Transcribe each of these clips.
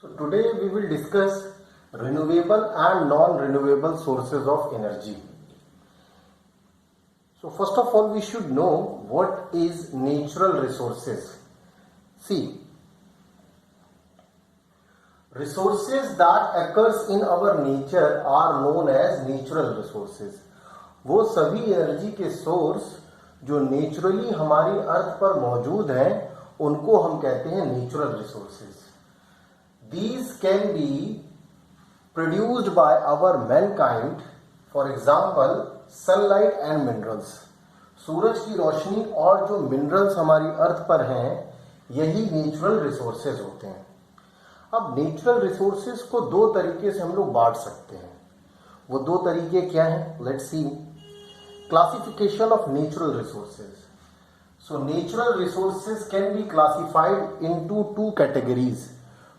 So today we will discuss renewable and non-renewable sources of energy. So first of all we should know what is natural resources. See, resources that occurs in our nature are known as natural resources. वो सभी energy के source जो naturally हमारी अर्थ पर मौजूद हैं उनको हम कहते हैं natural resources. These can be produced by our mankind, for example, sunlight and minerals. सूरज की रोशनी और जो मिनरल्स हमारी अर्थ पर हैं यही नेचुरल रिसोर्सेज होते हैं. अब नेचुरल रिसोर्सेज को दो तरीके से हम लोग बांट सकते हैं. वो दो तरीके क्या हैं? Let's see. Classification of natural resources. So natural resources can be classified into two categories.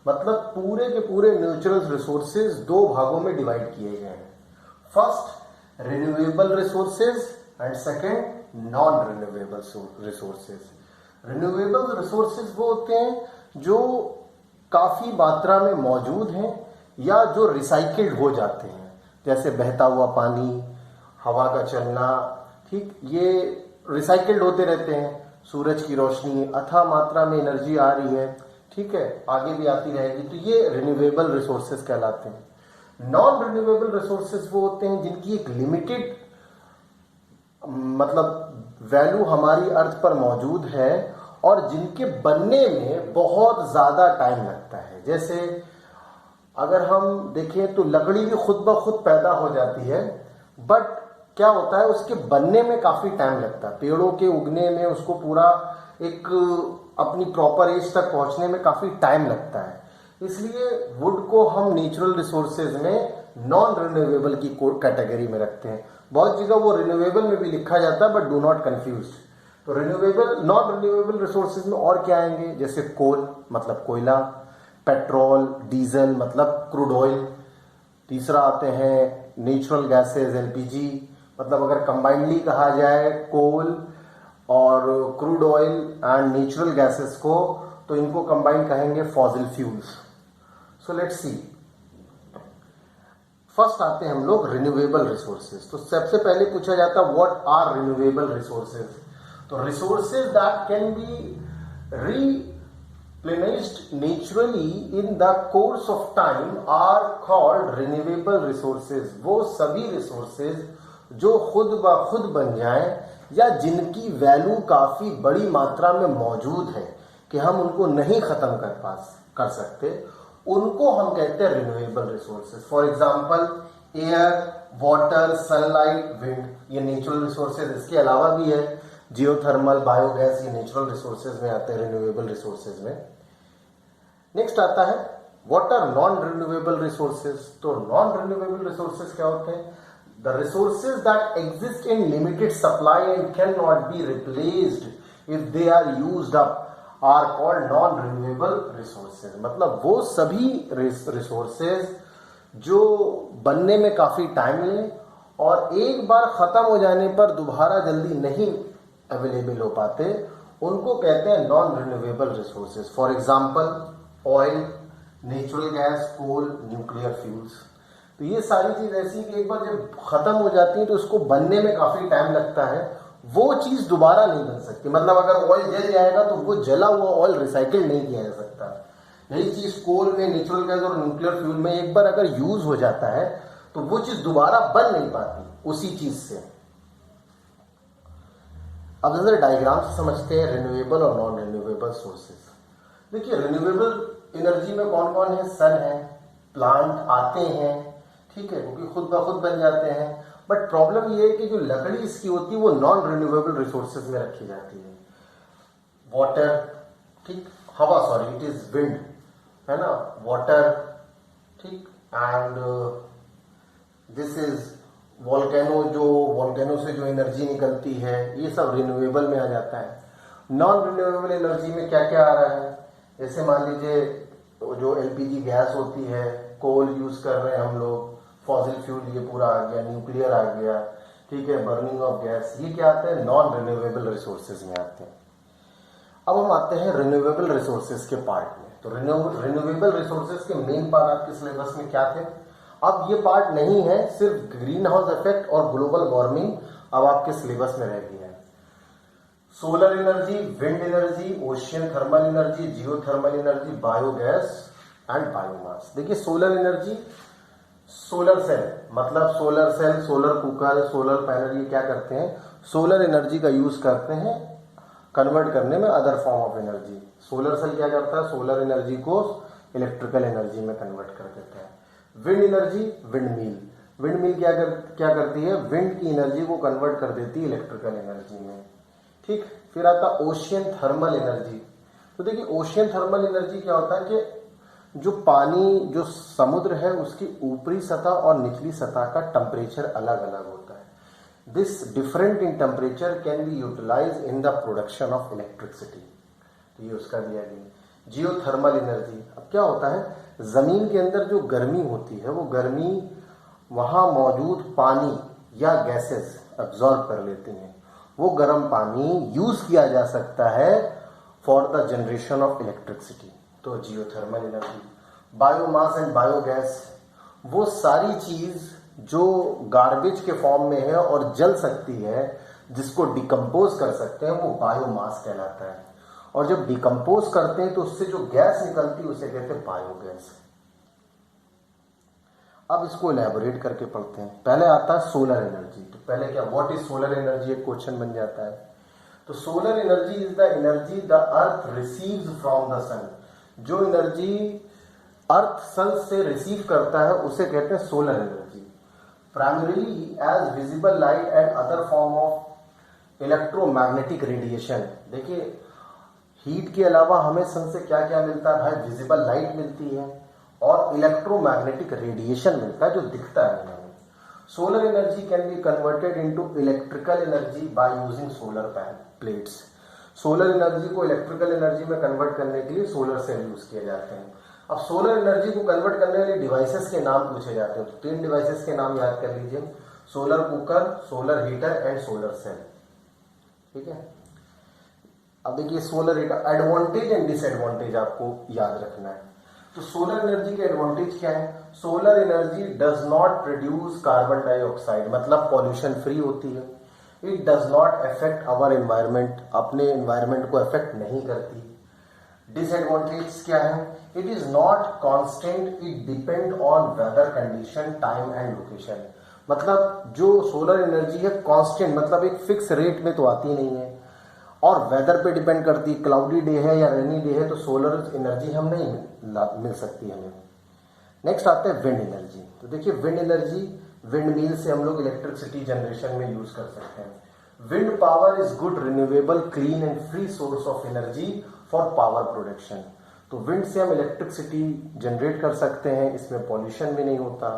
मतलब पूरे के पूरे नेचुरल रिसोर्सेज दो भागों में डिवाइड किए गए हैं. First renewable resources and second non renewable resources. Renewable resources वो होते हैं जो काफी मात्रा में मौजूद हैं या जो रिसाइकिल्ड हो जाते हैं, जैसे बहता हुआ पानी, हवा का चलना. ठीक, ये रिसाइकिल्ड होते रहते हैं. सूरज की रोशनी अथाह मात्रा में एनर्जी आ रही है, ठीक है, आगे भी आती रहेगी, तो ये रिन्यूएबल रिसोर्सेज कहलाते हैं. नॉन रिन्यूएबल रिसोर्सेज वो होते हैं जिनकी एक लिमिटेड मतलब वैल्यू हमारी अर्थ पर मौजूद है और जिनके बनने में बहुत ज्यादा टाइम लगता है. जैसे अगर हम देखें तो लकड़ी भी खुद ब खुद पैदा हो जाती है, बट क्या होता है उसके बनने में काफी टाइम लगता है. पेड़ों के उगने में उसको पूरा एक अपनी प्रॉपर एज तक पहुंचने में काफी टाइम लगता है. इसलिए वुड को हम नेचुरल रिसोर्सेज में नॉन रिन्यूएबल की कैटेगरी में रखते हैं. बहुत जगह वो रिन्यूएबल में भी लिखा जाता है, बट डू नॉट कंफ्यूज. तो रिन्यूएबल नॉन रिन्यूएबल रिसोर्सेज में और क्या आएंगे? जैसे कोल मतलब कोयला, पेट्रोल, डीजल मतलब क्रूड ऑयल. तीसरा आते हैं नेचुरल गैसेज एलपीजी. मतलब अगर कंबाइंडली कहा जाए कोल और crude oil and natural gases को, तो इनको कंबाइन कहेंगे fossil fuels. So let's see. First आते हैं हम लोग रिन्यूएबल रिसोर्सेज. तो सबसे पहले पूछा जाता है व्हाट आर रिन्यूएबल रिसोर्सेज. तो resources that can be replenished naturally in the course of time are called renewable resources. वो सभी रिसोर्सेज जो खुद ब खुद बन जाएं या जिनकी वैल्यू काफी बड़ी मात्रा में मौजूद है कि हम उनको नहीं खत्म कर सकते, उनको हम कहते हैं renewable resources. For example air, water, sunlight, wind, ये नेचुरल रिसोर्सेज. इसके अलावा भी है जियोथर्मल, बायोगैस, ये नेचुरल रिसोर्सेज में आते हैं, रिन्यूएबल रिसोर्सेज में. नेक्स्ट आता है what are non renewable resources. तो नॉन रिन्यूएबल रिसोर्सेज क्या होते हैं? The resources that exist in limited supply and cannot be replaced if they are used up are called non-renewable resources. मतलब वो सभी रिसोर्सेज जो बनने में काफी टाइम ले और एक बार खत्म हो जाने पर दोबारा जल्दी नहीं अवेलेबल हो पाते, उनको कहते हैं non renewable resources. For example oil, natural gas, coal, nuclear fuels. तो ये सारी चीज ऐसी कि एक बार जब खत्म हो जाती है तो उसको बनने में काफी टाइम लगता है, वो चीज दोबारा नहीं बन सकती. मतलब अगर ऑयल जल जाएगा तो वो जला हुआ ऑयल रिसाइकिल नहीं किया जा सकता. यही चीज कोल में, नेचुरल गैस और न्यूक्लियर फ्यूल में एक बार अगर यूज हो जाता है तो वो चीज दोबारा बन नहीं पाती उसी चीज से. अब जैसे डायग्राम से समझते हैं रिन्यूएबल और नॉन रिन्यूएबल सोर्सेज. देखिए रिन्यूएबल एनर्जी में कौन कौन है? सन है, प्लांट आते हैं, ठीक है, क्योंकि खुद ब खुद बन जाते हैं. बट प्रॉब्लम ये है कि जो लकड़ी इसकी होती है वो नॉन रिन्यूएबल रिसोर्सेज में रखी जाती है. वाटर, ठीक, हवा, सॉरी इट इज विंड, है ना, वाटर, ठीक, एंड दिस इज वोल्केनो. जो वोल्केनो से जो एनर्जी निकलती है ये सब रिन्यूएबल में आ जाता है. नॉन रिन्यूएबल एनर्जी में क्या क्या आ रहा है? जैसे मान लीजिए जो एलपीजी गैस होती है, कोल यूज कर रहे हैं हम लोग, फॉसिल फ्यूल ये पूरा आ गया, न्यूक्लियर आ गया, ठीक है, बर्निंग ऑफ गैस, ये क्या आते हैं? नॉन रिन्यूएबल रिसोर्सेज में आते हैं. अब हम आते हैं रिन्यूएबल रिसोर्सेज के पार्ट में. तो रिन्यूएबल रिसोर्सेज के मेन पार्ट आपके सिलेबस में क्या थे, अब ये पार्ट नहीं है, सिर्फ ग्रीन हाउस इफेक्ट और ग्लोबल वार्मिंग अब आपके सिलेबस में रह गया है। Solar energy, wind energy, ocean thermal energy, geo thermal energy, biogas and biomass. देखिए सोलर एनर्जी, सोलर सेल मतलब solar cell, solar cooker, solar panel, ये क्या करते हैं, सोलर एनर्जी का यूज करते हैं कन्वर्ट करने में other form of energy. Solar cell क्या करता है, सोलर एनर्जी को इलेक्ट्रिकल एनर्जी में कन्वर्ट कर देता है। Wind energy, wind mill, wind mill क्या करती है, विंड की एनर्जी को कन्वर्ट कर देती है इलेक्ट्रिकल एनर्जी में। ठीक, फिर आता ओशियन थर्मल एनर्जी। तो देखिए ओशियन थर्मल एनर्जी क्या होता है कि जो पानी, जो समुद्र है उसकी ऊपरी सतह और निचली सतह का टेम्परेचर अलग अलग होता है। This different in temperature can be utilize in the production of electricity. तो ये उसका दिया गया। जियो थर्मल एनर्जी, अब क्या होता है, जमीन के अंदर जो गर्मी होती है वो गर्मी वहां मौजूद पानी या गैसेस अब्सॉर्ब कर लेती हैं। वो गर्म पानी यूज किया जा सकता है for the generation of electricity, तो geothermal energy. Biomass and biogas, वो सारी चीज जो गार्बेज के फॉर्म में है और जल सकती है, जिसको डिकम्पोज कर सकते हैं, वो बायोमास कहलाता है। और जब डिकम्पोज करते हैं तो उससे जो गैस निकलती है उसे कहते हैं बायोगैस। अब इसको इलेबोरेट करके पढ़ते हैं। पहले आता है सोलर एनर्जी। तो पहले क्या, व्हाट इज सोलर एनर्जी, एक क्वेश्चन बन जाता है। तो solar energy is the energy the earth receives from the sun. जो एनर्जी अर्थ सन से रिसीव करता है उसे कहते हैं solar energy. Primarily as visible light and other form of electromagnetic radiation. देखिए हीट के अलावा हमें सन से क्या क्या मिलता है भाई, विजिबल लाइट मिलती है और इलेक्ट्रोमैग्नेटिक रेडिएशन मिलता है जो दिखता है हमें। Solar energy can be converted into electrical energy by using solar plates. Solar energy को इलेक्ट्रिकल एनर्जी में कन्वर्ट करने के लिए सोलर सेल यूज किए जाते हैं। अब सोलर एनर्जी को कन्वर्ट करने वाले डिवाइसेस के नाम पूछे जाते हैं, तो 3 डिवाइसेस के नाम याद कर लीजिए, solar cooker, solar heater and solar cell. ठीक है, अब देखिए solar heater advantage and disadvantage आपको याद रखना है। तो सोलर एनर्जी के एडवांटेज क्या है, solar energy does not produce carbon dioxide, मतलब पॉल्यूशन फ्री होती है। It does not affect our environment, अपने एनवायरमेंट को अफेक्ट नहीं करती। डिसएडवांटेज क्या है, it is not constant, it depend on weather condition, time and location. मतलब जो सोलर एनर्जी है कांस्टेंट, मतलब एक फिक्स रेट में तो आती नहीं है और वेदर पे डिपेंड करती है। क्लाउडी डे है या रेनी डे है तो सोलर एनर्जी हम नहीं मिल सकती हमें। नेक्स्ट आता है विंड एनर्जी। तो देखिए विंड एनर्जी, विंड मिल से हम लोग इलेक्ट्रिसिटी जनरेशन में यूज कर सकते हैं। Wind power is good renewable clean and free source of energy for power production. तो विंड से हम इलेक्ट्रिसिटी जनरेट कर सकते हैं, इसमें पॉल्यूशन भी नहीं होता,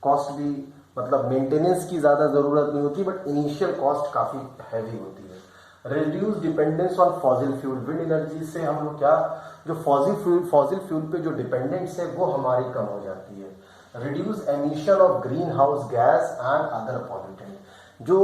कॉस्ट भी, मतलब मेंटेनेंस की ज्यादा जरूरत नहीं होती, बट इनिशियल कॉस्ट काफी हैवी होती है। Reduce dependence on fossil fuel, wind energy से हम लोग क्या, जो फॉसिल फ्यूल पे जो डिपेंडेंस है वो हमारी कम हो जाती है। Reduce emission of green house gas and other pollutant, जो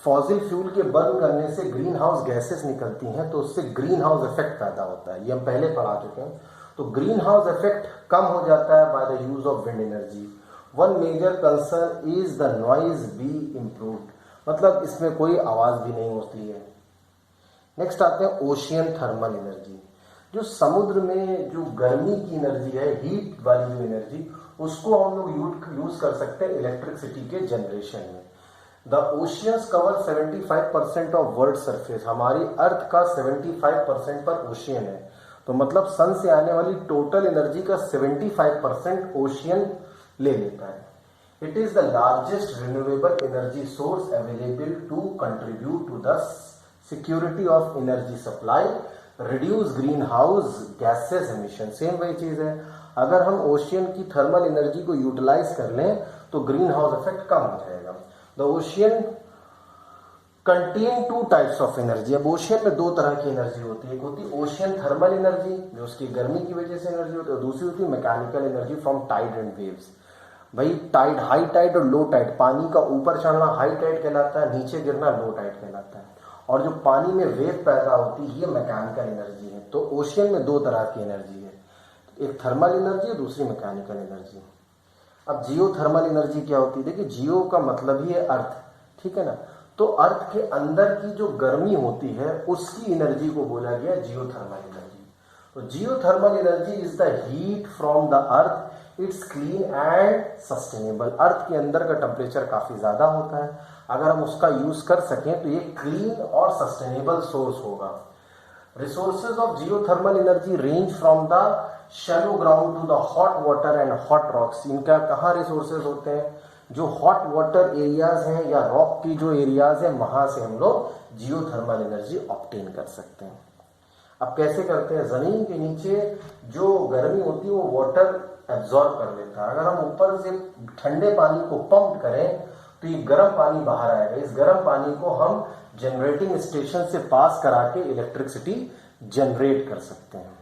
फॉसिल फ्यूल के बर्न करने से ग्रीन हाउस गैसेस निकलती हैं तो उससे ग्रीन हाउस इफेक्ट पैदा होता है, ये हम पहले पढ़ा चुके हैं। तो ग्रीन हाउस इफेक्ट कम हो जाता है by the use of wind energy. One major concern is the noise be improved, मतलब इसमें कोई आवाज भी नहीं होती है। नेक्स्ट आते हैं ओशियन थर्मल एनर्जी। जो समुद्र में जो गर्मी की एनर्जी है, हीट वाली जो एनर्जी, उसको हम लोग यूज कर सकते हैं इलेक्ट्रिसिटी के जनरेशन में। The oceans cover 75% of world surface, हमारी अर्थ का 75% पर ओशियन है, तो मतलब सन से आने वाली टोटल एनर्जी का 75% ओशियन ले लेता है। It is the largest renewable energy source available to contribute to the security of energy supply, reduce green house gases emission. Same वही चीज है, अगर हम ओशियन की थर्मल एनर्जी को यूटिलाइज कर लें तो ग्रीन हाउस इफेक्ट कम हो जाएगा। The ocean contain 2 types of energy. अब ओशियन में 2 तरह की एनर्जी होती है, एक होती है ओशियन थर्मल एनर्जी जो उसकी गर्मी की वजह से एनर्जी होती है, और दूसरी होती है mechanical energy from tide and waves. भाई टाइड, हाई टाइड और लो टाइड, पानी का ऊपर चढ़ना हाई टाइड कहलाता है, नीचे गिरना लो टाइड कहलाता है, और जो पानी में वेव पैदा होती है ये मैकेनिकल एनर्जी है। तो ओशियन में 2 तरह की एनर्जी है। एक थर्मल एनर्जी और दूसरी मैकेनिकल एनर्जी। अब जियोथर्मल एनर्जी क्या होती है? देखिए, जियो का मतलब ही है अर्थ, ठीक है ना। तो अर्थ के अंदर की जो गर्मी होती है उसकी एनर्जी को बोला गया जियोथर्मल एनर्जी। तो geothermal energy is the heat from the earth, it's clean and sustainable. Earth के अंदर का टेम्परेचर काफी ज्यादा होता है, अगर हम उसका यूज कर सकें तो ये क्लीन और सस्टेनेबल सोर्स होगा। Resources of geothermal energy range from the shallow ground to the hot water and hot rocks. इनका कहाँ रिसोर्सेज होते हैं? जो हॉट वाटर एरियाज हैं या रॉक की जो एरियाज हैं वहां से हम लोग जियोथर्मल एनर्जी ऑब्टेन कर सकते हैं। अब कैसे करते हैं? जमीन के नीचे जो गर्मी होती है वो वाटर एब्जॉर्ब कर लेता है। अगर हम ऊपर से ठंडे पानी को पंप करें तो ये गर्म पानी बाहर आएगा। इस गर्म पानी को हम जनरेटिंग स्टेशन से पास करा के इलेक्ट्रिसिटी जनरेट कर सकते हैं।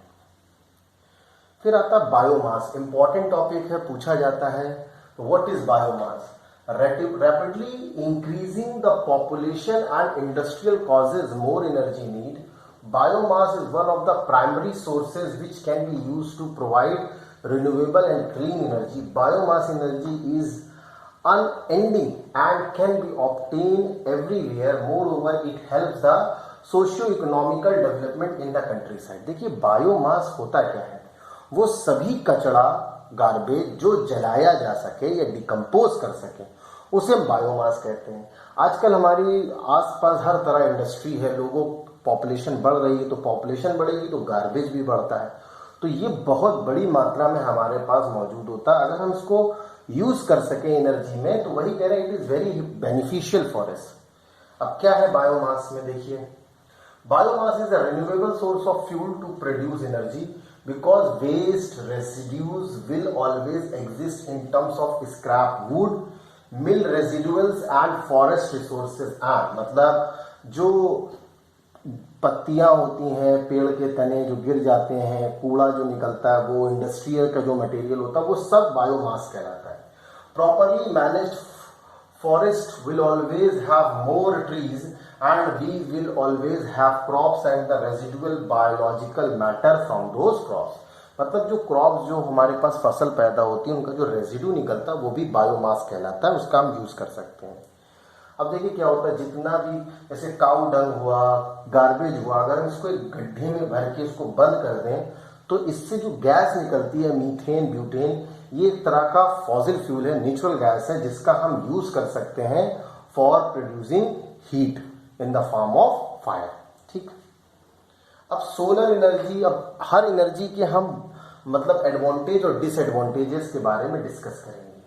फिर आता है बायोमास, इंपॉर्टेंट टॉपिक है, पूछा जाता है। तो what is biomass? Rapidly increasing the population and industrial causes more energy need. Biomass is one of the primary sources which can be used to provide renewable and clean energy. Biomass energy is unending and can be obtained everywhere. Moreover, it helps the socio-economical development in the countryside. देखिए, biomass होता क्या है? वो सभी कचरा, garbage जो जलाया जा सके या डिकम्पोज कर सके उसे हम बायोमास कहते हैं। आजकल हमारी आसपास हर तरह इंडस्ट्री है, लोगों पॉपुलेशन बढ़ रही है, तो पॉपुलेशन बढ़ेगी तो गार्बेज भी बढ़ता है। तो ये बहुत बड़ी मात्रा में हमारे पास मौजूद होता है। अगर हम इसको यूज कर सके एनर्जी में तो वही कह रहे हैं, it is very beneficial for us. अब क्या है बायोमास में? देखिए, biomass is a renewable source of fuel to produce energy because waste residues will always exist in terms of scrap wood, mill residuals and forest resources and मतलब जो पत्तियां होती हैं, पेड़ के तने जो गिर जाते हैं, कूड़ा जो निकलता है, वो इंडस्ट्रियल का जो मटेरियल होता है, वो सब बायोमास कहलाता है। Properly managed forest will always have more trees and we will always have crops and the residual biological matter from those crops। मतलब जो क्रॉप्स जो हमारे पास फसल पैदा होती है उनका जो रेजिड्यू निकलता है वो भी बायोमास कहलाता है, उसका हम यूज कर सकते हैं। अब देखिए क्या होता है, जितना भी जैसे काऊ डंग हुआ, गार्बेज हुआ, अगर हम इसको एक गड्ढे में भर के इसको बंद कर दें तो इससे जो गैस निकलती है मीथेन, ब्यूटेन, ये एक तरह का फॉसिल फ्यूल है, नेचुरल गैस है, जिसका हम यूज कर सकते हैं for producing heat in the form of fire. ठीक। अब सोलर एनर्जी, अब हर एनर्जी के हम मतलब एडवांटेज और डिसएडवांटेजेस के बारे में डिस्कस करेंगे।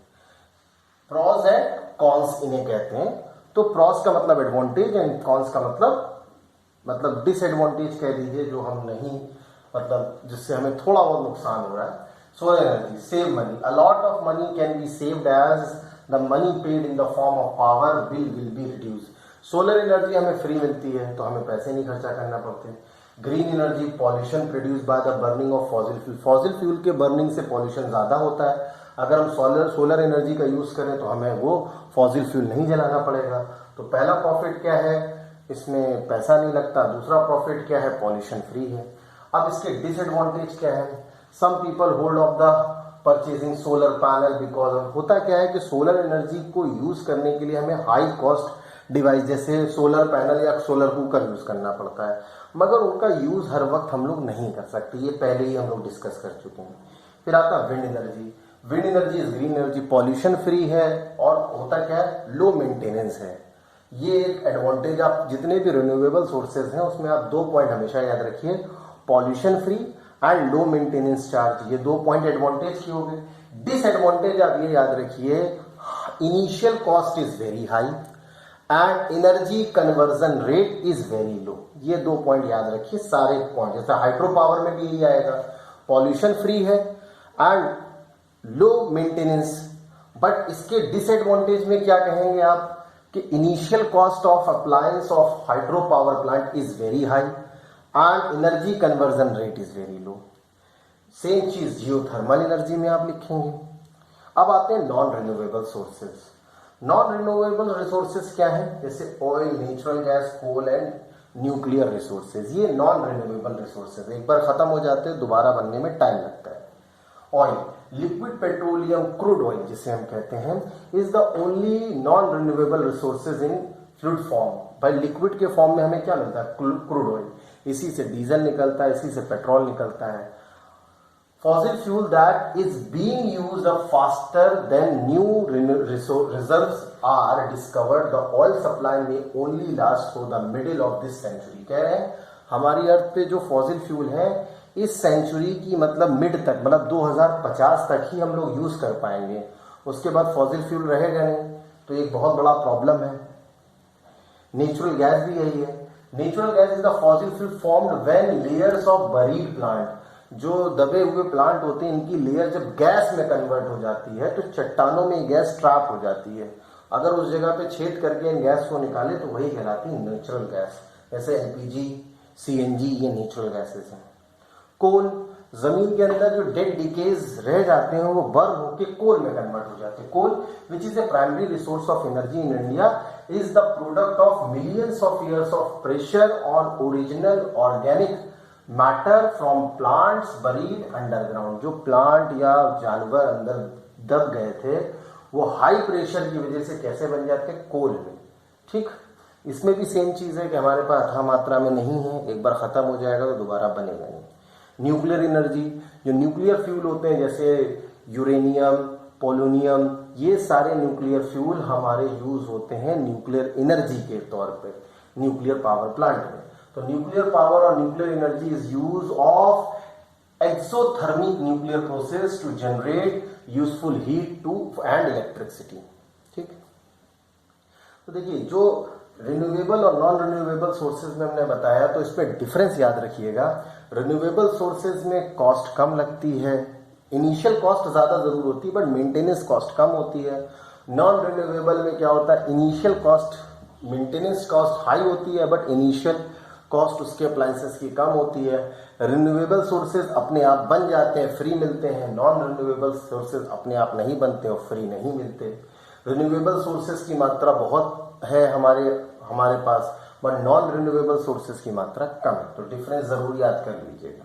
प्रॉस एंड कॉन्स इन्हें कहते हैं। तो प्रॉस का मतलब एडवांटेज एंड कॉन्स का मतलब डिसएडवांटेज कह दीजिए, जो हम नहीं मतलब जिससे हमें थोड़ा बहुत नुकसान हो रहा है। Solar energy save money, a lot of money can be saved as the money paid in the form of power bill will be reduce. Solar energy हमें फ्री मिलती है तो हमें पैसे नहीं खर्चा करना पड़ते। Green energy, pollution produce by the burning of fossil fuel. Fossil fuel के बर्निंग से पॉल्यूशन ज्यादा होता है। अगर हम सोलर एनर्जी का यूज करें तो हमें वो फॉसिल फ्यूल नहीं जलाना पड़ेगा। तो पहला प्रॉफिट क्या है, इसमें पैसा नहीं लगता। दूसरा प्रॉफिट क्या है, पॉल्यूशन फ्री है। अब इसके डिसएडवांटेज क्या है, some people hold of the purchasing solar panel because होता क्या है कि सोलर एनर्जी को यूज करने के लिए हमें हाई कॉस्ट डिवाइस जैसे सोलर पैनल या सोलर कुकर यूज करना पड़ता है, मगर उनका यूज हर वक्त हम लोग नहीं कर सकते, ये पहले ही हम लोग डिस्कस कर चुके हैं। फिर आता है wind energy. Wind energy is green energy, pollution free है और होता क्या है, लो मेंटेनेंस है। ये एक एडवांटेज। आप जितने भी रिन्यूएबल सोर्सेज हैं उसमें आप 2 पॉइंट हमेशा याद रखिए, pollution free and low maintenance charge. ये 2 पॉइंट एडवांटेज की हो गए। डिसएडवांटेज आप ये याद रखिए, initial cost is very high and energy conversion rate is very लो। ये 2 पॉइंट याद रखिए सारे पॉइंट। जैसे हाइड्रो पावर में भी यही आएगा, पॉल्यूशन फ्री है एंड लो मेंटेनेंस। बट इसके डिसएडवांटेज में क्या कहेंगे आप कि initial cost of appliance of hydro power plant is very high and energy conversion rate is very low. Same चीज जियोथर्मल एनर्जी में आप लिखेंगे। अब आते हैं non renewable sources. Non renewable resources क्या है, जैसे oil, natural gas, coal and nuclear resources. ये नॉन रिन्यूएबल रिसोर्सेज एक बार खत्म हो जाते हैं, दोबारा बनने में टाइम लगता है। Oil, liquid petroleum crude oil जिसे हम कहते हैं, is the only non renewable resources in fluid form. भाई लिक्विड के फॉर्म में हमें क्या मिलता है? Crude oil. इसी से डीजल निकलता है, इसी से पेट्रोल निकलता है। Fossil fuel that is being used up faster than new reserves are discovered, the oil supply में only last for the middle of this century. कह रहे हैं हमारी अर्थ पे जो फॉसिल फ्यूल है इस सेंचुरी की मतलब मिड तक, मतलब 2050 तक ही हम लोग यूज कर पाएंगे, उसके बाद फॉसिल फ्यूल रहेगा नहीं। तो एक बहुत बड़ा प्रॉब्लम है। नेचुरल गैस भी यही है। Natural gas is the fossil fuel formed when layers of buried plant, जो दबे हुए प्लांट होते हैं इनकी लेयर जब गैस में कन्वर्ट हो जाती है तो चट्टानों में गैस ट्रैप हो जाती है। अगर उस जगह पे छेद करके इन गैस को निकाले तो वही कहलाती है नेचुरल गैस। जैसे एलपीजी, सीएनजी, ये नेचुरल गैसेस हैं। कोल, जमीन के अंदर जो डेड डिकेज रह जाते हैं वो बर्न होके कोल में कन्वर्ट हो जाते हैं। Coal which is a primary resource of energy in India is the product of millions of years of pressure on original organic matter from plants buried underground. जो प्लांट या जानवर अंदर दब गए थे वो हाई प्रेशर की वजह से कैसे बन जाते? कोल में। ठीक, इसमें भी सेम चीज है कि हमारे पास अथाह मात्रा में नहीं है, एक बार खत्म हो जाएगा तो दोबारा बनेगा नहीं। न्यूक्लियर एनर्जी, जो न्यूक्लियर फ्यूल होते हैं जैसे यूरेनियम, पोलोनियम, ये सारे न्यूक्लियर फ्यूल हमारे यूज होते हैं न्यूक्लियर एनर्जी के तौर पे न्यूक्लियर पावर प्लांट में। तो न्यूक्लियर पावर और nuclear energy is use of exothermic nuclear process to generate useful heat to and electricity. ठीक, तो देखिए जो रिन्यूएबल और नॉन रिन्यूएबल सोर्सेज में हमने बताया तो इसमें डिफरेंस याद रखिएगा। रिन्यूएबल सोर्सेज में कॉस्ट कम लगती है, इनिशियल कॉस्ट ज्यादा जरूर होती है बट मेंटेनेंस कॉस्ट कम होती है। नॉन रिन्यूएबल में क्या होता है? Initial cost, maintenance cost high होती है बट इनिशियल कॉस्ट उसके अप्लायंसेस की कम होती है। रिन्यूएबल सोर्सेज अपने आप बन जाते हैं, फ्री मिलते हैं। नॉन रिन्यूएबल सोर्सेज अपने आप नहीं बनते और फ्री नहीं मिलते। रिन्यूएबल सोर्सेज की मात्रा बहुत है हमारे पास, बट नॉन रिन्यूएबल सोर्सेज की मात्रा कम है। तो डिफरेंस जरूर याद कर लीजिएगा।